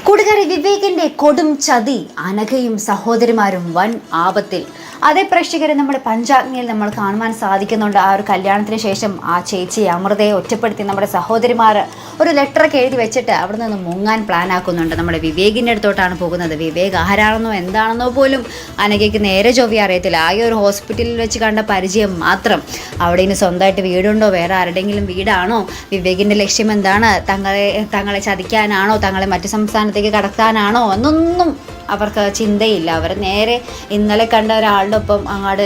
കൂട്ടുകാരി വിവേകിന്റെ കൊടും ചതി, അനഘയും സഹോദരിമാരും വൻ ആപത്തിൽ. അതേ പ്രേക്ഷകരെ നമ്മുടെ പഞ്ചാഗ്നിയിൽ നമ്മൾ കാണുവാൻ സാധിക്കുന്നുണ്ട്. ആ ഒരു കല്യാണത്തിന് ശേഷം ആ ചേച്ചി അമൃതയെ ഒറ്റപ്പെടുത്തി നമ്മുടെ സഹോദരിമാർ ഒരു ലെറ്ററൊക്കെ എഴുതി വെച്ചിട്ട് അവിടെ നിന്ന് മുങ്ങാൻ പ്ലാൻ ആക്കുന്നുണ്ട്. നമ്മുടെ വിവേകിൻ്റെ അടുത്തോട്ടാണ് പോകുന്നത്. വിവേക് ആരാണെന്നോ എന്താണെന്നോ പോലും അനഘയ്ക്ക് നേരെ ചൊവ്വ അറിയത്തില്ല. ആ ഒരു ഹോസ്പിറ്റലിൽ വെച്ച് കണ്ട പരിചയം മാത്രം. അവിടെ ഇനി സ്വന്തമായിട്ട് വീടുണ്ടോ, വേറെ ആരുടെയെങ്കിലും വീടാണോ, വിവേകിൻ്റെ ലക്ഷ്യം എന്താണ്, തങ്ങളെ ചതിക്കാനാണോ, തങ്ങളെ മറ്റു സംസ്ഥാനത്തേക്ക് കടത്താനാണോ എന്നൊന്നും അവർക്ക് ചിന്തയില്ല. അവർ നേരെ ഇന്നലെ കണ്ട ഒരാളുടെ ഒപ്പം അങ്ങോട്ട്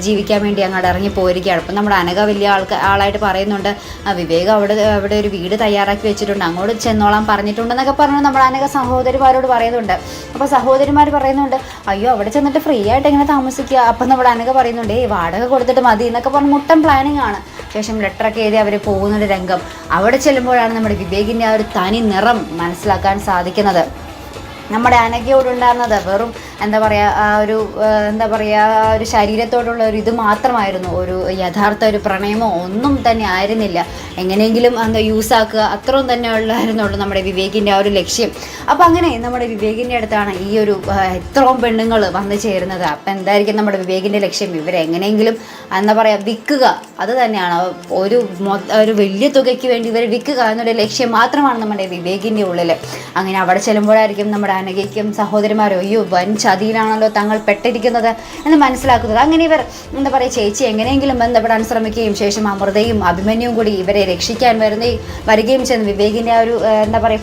ജീവിക്കാൻ വേണ്ടി അങ്ങോട്ട് ഇറങ്ങി പോയിരിക്കുകയാണ്. അപ്പം നമ്മുടെ അനഘ വലിയ ആളായിട്ട് പറയുന്നുണ്ട്, വിവേക് അവിടെ ഒരു വീട് തയ്യാറാക്കി വെച്ചിട്ടുണ്ട്, അങ്ങോട്ട് ചെന്നോളാൻ പറഞ്ഞിട്ടുണ്ടെന്നൊക്കെ പറഞ്ഞു നമ്മുടെ അനഘ സഹോദരിമാരോട് പറയുന്നുണ്ട്. അപ്പോൾ സഹോദരിമാർ പറയുന്നുണ്ട്, അയ്യോ അവിടെ ചെന്നിട്ട് ഫ്രീ ആയിട്ട് എങ്ങനെ താമസിക്കുക. അപ്പം നമ്മുടെ അനഘ പറയുന്നുണ്ട്, വാടക കൊടുത്തിട്ട് മതി എന്നൊക്കെ പറഞ്ഞ് മുട്ടൻ പ്ലാനിങ് ആണ്. ശേഷം ലെറ്ററൊക്കെ എഴുതി അവർ പോകുന്നൊരു രംഗം. അവിടെ ചെല്ലുമ്പോഴാണ് നമ്മുടെ വിവേകിൻ്റെ ആ ഒരു തനി നിറം മനസ്സിലാക്കാൻ സാധിക്കുന്നത്. നമ്മുടെ അനഘയോടുണ്ടായിരുന്നത് വെറും ഒരു ശരീരത്തോടുള്ള ഒരു ഇത് മാത്രമായിരുന്നു. ഒരു യഥാർത്ഥ ഒരു പ്രണയമോ ഒന്നും തന്നെ ആയിരുന്നില്ല. എങ്ങനെയെങ്കിലും യൂസാക്കുക, അത്രയും തന്നെ ഉള്ളായിരുന്നുള്ളൂ നമ്മുടെ വിവേകിൻ്റെ ആ ഒരു ലക്ഷ്യം. അപ്പം അങ്ങനെ നമ്മുടെ വിവേകിൻ്റെ അടുത്താണ് ഈ ഒരു എത്രയും പെണ്ണുങ്ങൾ വന്നു ചേരുന്നത്. അപ്പം എന്തായിരിക്കും നമ്മുടെ വിവേകിൻ്റെ ലക്ഷ്യം? ഇവരെങ്ങനെയെങ്കിലും വിൽക്കുക, അത് തന്നെയാണ്. ഒരു വലിയ തുകയ്ക്ക് വേണ്ടി ഇവർ വിൽക്കുക എന്നൊരു ലക്ഷ്യം മാത്രമാണ് നമ്മുടെ വിവേകിൻ്റെ ഉള്ളിൽ. അങ്ങനെ അവിടെ ചെല്ലുമ്പോഴായിരിക്കും നമ്മുടെ അനഘയ്ക്കും സഹോദരിമാരോ അയ്യോ വൻ ചതിയിലാണല്ലോ തങ്ങൾ പെട്ടിരിക്കുന്നത് എന്ന് മനസ്സിലാക്കുന്നത്. അങ്ങനെ ഇവർ ചേച്ചി എങ്ങനെയെങ്കിലും ബന്ധപ്പെടാൻ ശ്രമിക്കുകയും ശേഷം അമൃതയും അഭിമന്യുവും കൂടി ഇവരെ രക്ഷിക്കാൻ വരികയും ചെയ്യുന്നു. വിവേകിൻ്റെ ആ ഒരു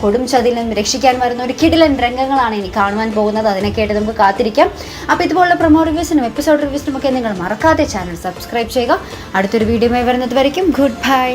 കൊടും ചതിയിൽ നിന്ന് രക്ഷിക്കാൻ വരുന്ന ഒരു കിടിലൻ രംഗങ്ങളാണ് ഇനി കാണുവാൻ പോകുന്നത്. അതിനൊക്കെയായിട്ട് നമുക്ക് കാത്തിരിക്കാം. അപ്പോൾ ഇതുപോലുള്ള പ്രൊമോ റിവ്യൂസിനും എപ്പിസോഡ് റിവ്യൂസിനും ഒക്കെ നിങ്ങൾ മറക്കാതെ ചാനൽ സബ്സ്ക്രൈബ് ചെയ്യുക. അടുത്തൊരു വീഡിയോയുമായി വരുന്നത് വരയ്ക്കും ഗുഡ് ബൈ.